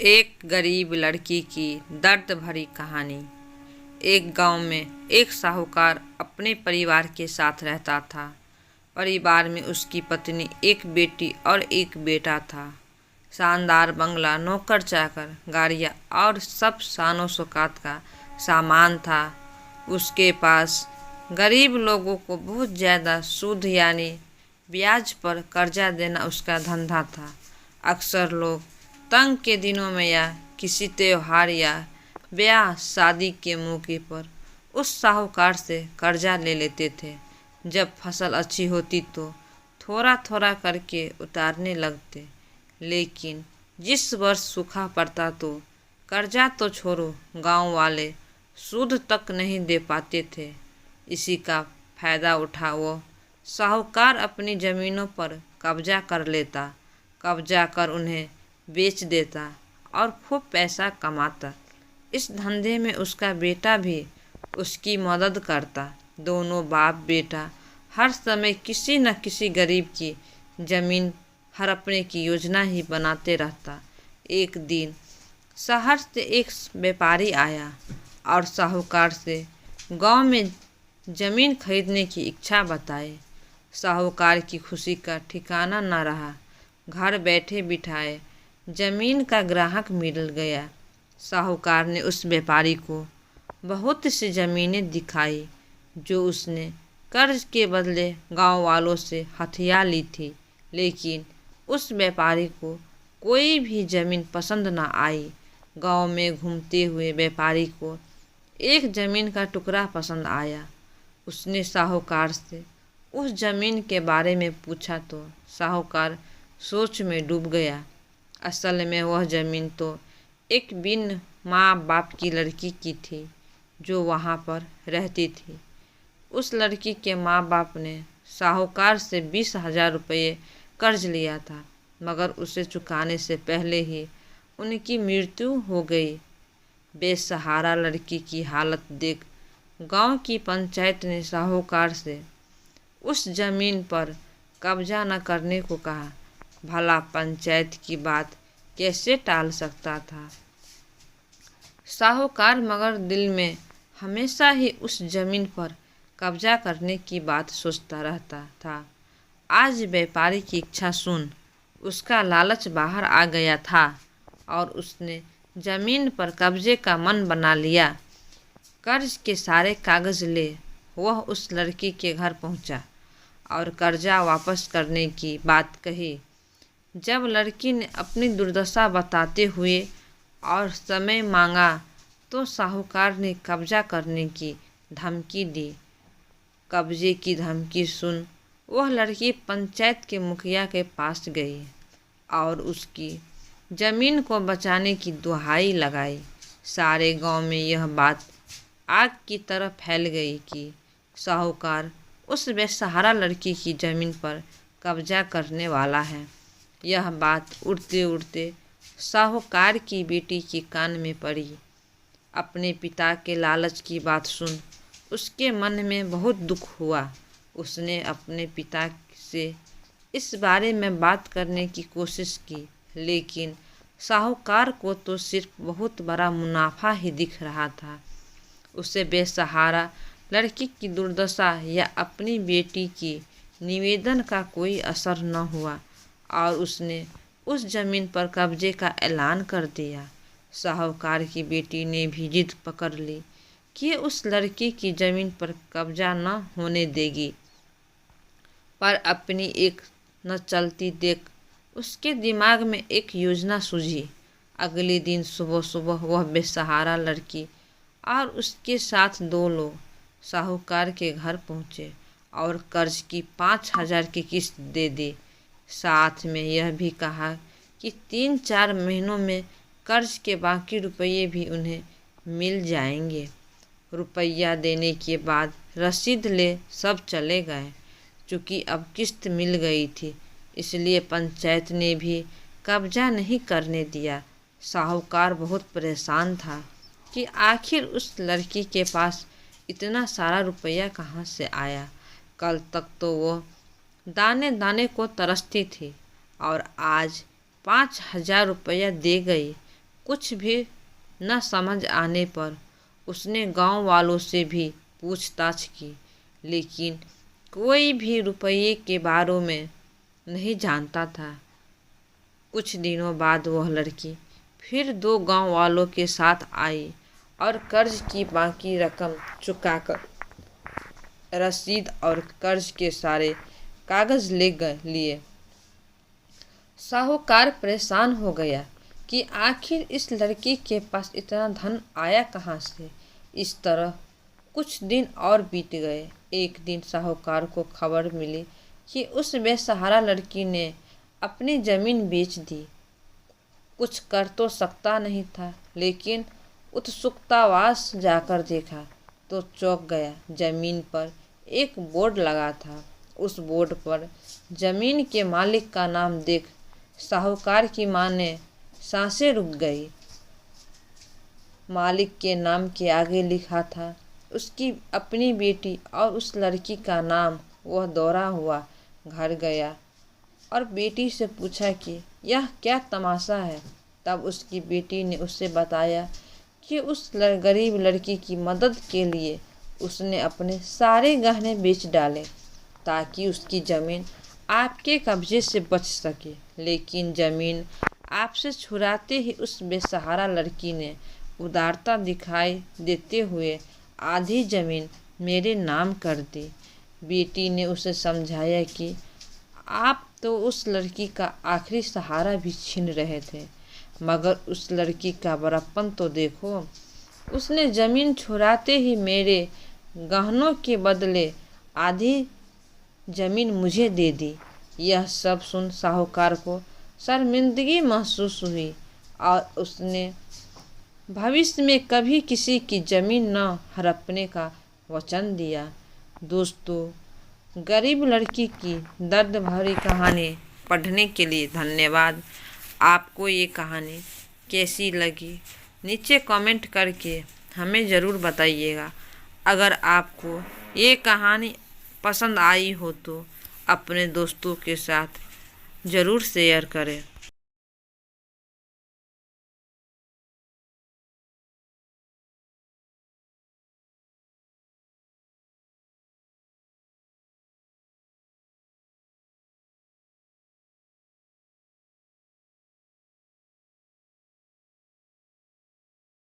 एक गरीब लड़की की दर्द भरी कहानी। एक गांव में एक साहूकार अपने परिवार के साथ रहता था। परिवार में उसकी पत्नी, एक बेटी और एक बेटा था। शानदार बंगला, नौकर चाकर, गाड़ियाँ और सब शानो शौकत का सामान था उसके पास। गरीब लोगों को बहुत ज़्यादा सूद यानी ब्याज पर कर्जा देना उसका धंधा था। अक्सर लोग तंग के दिनों में या किसी त्योहार या ब्याह शादी के मौके पर उस साहूकार से कर्जा ले लेते थे। जब फसल अच्छी होती तो थोड़ा थोड़ा करके उतारने लगते, लेकिन जिस वर्ष सूखा पड़ता तो कर्जा तो छोड़ो, गांव वाले सूद तक नहीं दे पाते थे। इसी का फायदा उठा वो साहूकार अपनी ज़मीनों पर कब्जा कर लेता, कब्जा कर उन्हें बेच देता और खूब पैसा कमाता। इस धंधे में उसका बेटा भी उसकी मदद करता। दोनों बाप बेटा हर समय किसी न किसी गरीब की जमीन हड़पने की योजना ही बनाते रहता। एक दिन शहर से एक व्यापारी आया और साहूकार से गांव में जमीन खरीदने की इच्छा बताई। साहूकार की खुशी का ठिकाना न रहा। घर बैठे बिठाए जमीन का ग्राहक मिल गया। साहूकार ने उस व्यापारी को बहुत सी ज़मीनें दिखाई जो उसने कर्ज के बदले गांव वालों से हथिया ली थी, लेकिन उस व्यापारी को कोई भी ज़मीन पसंद न आई। गांव में घूमते हुए व्यापारी को एक ज़मीन का टुकड़ा पसंद आया। उसने साहूकार से उस ज़मीन के बारे में पूछा तो साहूकार सोच में डूब गया। असल में वह ज़मीन तो एक बिन माँ बाप की लड़की की थी जो वहाँ पर रहती थी। उस लड़की के माँ बाप ने साहूकार से 20,000 रुपये कर्ज लिया था, मगर उसे चुकाने से पहले ही उनकी मृत्यु हो गई। बेसहारा लड़की की हालत देख गांव की पंचायत ने साहूकार से उस ज़मीन पर कब्जा न करने को कहा। भला पंचायत की बात कैसे टाल सकता था साहूकार, मगर दिल में हमेशा ही उस ज़मीन पर कब्जा करने की बात सोचता रहता था। आज व्यापारी की इच्छा सुन उसका लालच बाहर आ गया था और उसने ज़मीन पर कब्जे का मन बना लिया। कर्ज के सारे कागज़ ले वह उस लड़की के घर पहुंचा और कर्जा वापस करने की बात कही। जब लड़की ने अपनी दुर्दशा बताते हुए और समय मांगा तो साहूकार ने कब्जा करने की धमकी दी। कब्जे की धमकी सुन वह लड़की पंचायत के मुखिया के पास गई और उसकी ज़मीन को बचाने की दुहाई लगाई। सारे गांव में यह बात आग की तरह फैल गई कि साहूकार उस बेसहारा लड़की की ज़मीन पर कब्जा करने वाला है। यह बात उड़ते उड़ते साहूकार की बेटी के कान में पड़ी। अपने पिता के लालच की बात सुन उसके मन में बहुत दुख हुआ। उसने अपने पिता से इस बारे में बात करने की कोशिश की, लेकिन साहूकार को तो सिर्फ बहुत बड़ा मुनाफा ही दिख रहा था। उसे बेसहारा लड़की की दुर्दशा या अपनी बेटी की निवेदन का कोई असर न हुआ और उसने उस ज़मीन पर कब्जे का ऐलान कर दिया। साहूकार की बेटी ने भी जिद पकड़ ली कि उस लड़की की ज़मीन पर कब्जा न होने देगी, पर अपनी एक न चलती देख उसके दिमाग में एक योजना सूझी। अगले दिन सुबह सुबह वह बेसहारा लड़की और उसके साथ 2 लोग साहूकार के घर पहुँचे और कर्ज की 5,000 की किस्त दे दी। साथ में यह भी कहा कि 3-4 महीनों में कर्ज के बाकी रुपये भी उन्हें मिल जाएंगे। रुपया देने के बाद रसीद ले सब चले गए। चूँकि अब किस्त मिल गई थी, इसलिए पंचायत ने भी कब्जा नहीं करने दिया। साहूकार बहुत परेशान था कि आखिर उस लड़की के पास इतना सारा रुपया कहाँ से आया। कल तक तो वो दाने दाने को तरसती थी और आज 5,000 रुपया दे गई कुछ भी न समझ आने पर उसने गांव वालों से भी पूछताछ की, लेकिन कोई भी रुपये के बारे में नहीं जानता था। कुछ दिनों बाद वह लड़की फिर 2 गांव वालों के साथ आई और कर्ज की बाकी रकम चुकाकर रसीद और कर्ज के सारे कागज लिए। साहूकार परेशान हो गया कि आखिर इस लड़की के पास इतना धन आया कहाँ से। इस तरह कुछ दिन और बीत गए। एक दिन साहूकार को खबर मिली कि उस बेसहारा लड़की ने अपनी ज़मीन बेच दी। कुछ कर तो सकता नहीं था, लेकिन उत्सुकतावश जाकर देखा तो चौंक गया। ज़मीन पर एक बोर्ड लगा था। उस बोर्ड पर ज़मीन के मालिक का नाम देख साहूकार की माँ ने सांसें रुक गई। मालिक के नाम के आगे लिखा था उसकी अपनी बेटी और उस लड़की का नाम। वह दौड़ा हुआ घर गया और बेटी से पूछा कि यह क्या तमाशा है। तब उसकी बेटी ने उसे बताया कि उस गरीब लड़की की मदद के लिए उसने अपने सारे गहने बेच डाले ताकि उसकी ज़मीन आपके कब्जे से बच सके। लेकिन ज़मीन आपसे छुड़ाते ही उस बेसहारा लड़की ने उदारता दिखाई देते हुए आधी ज़मीन मेरे नाम कर दी। बेटी ने उसे समझाया कि आप तो उस लड़की का आखिरी सहारा भी छीन रहे थे, मगर उस लड़की का बड़प्पन तो देखो। उसने ज़मीन छुड़ाते ही मेरे गहनों के बदले आधी ज़मीन मुझे दे दी। यह सब सुन साहूकार को शर्मिंदगी महसूस हुई और उसने भविष्य में कभी किसी की ज़मीन न हड़पने का वचन दिया। दोस्तों, गरीब लड़की की दर्द भरी कहानी पढ़ने के लिए धन्यवाद। आपको ये कहानी कैसी लगी नीचे कमेंट करके हमें ज़रूर बताइएगा। अगर आपको ये कहानी पसंद आई हो तो अपने दोस्तों के साथ ज़रूर शेयर करें।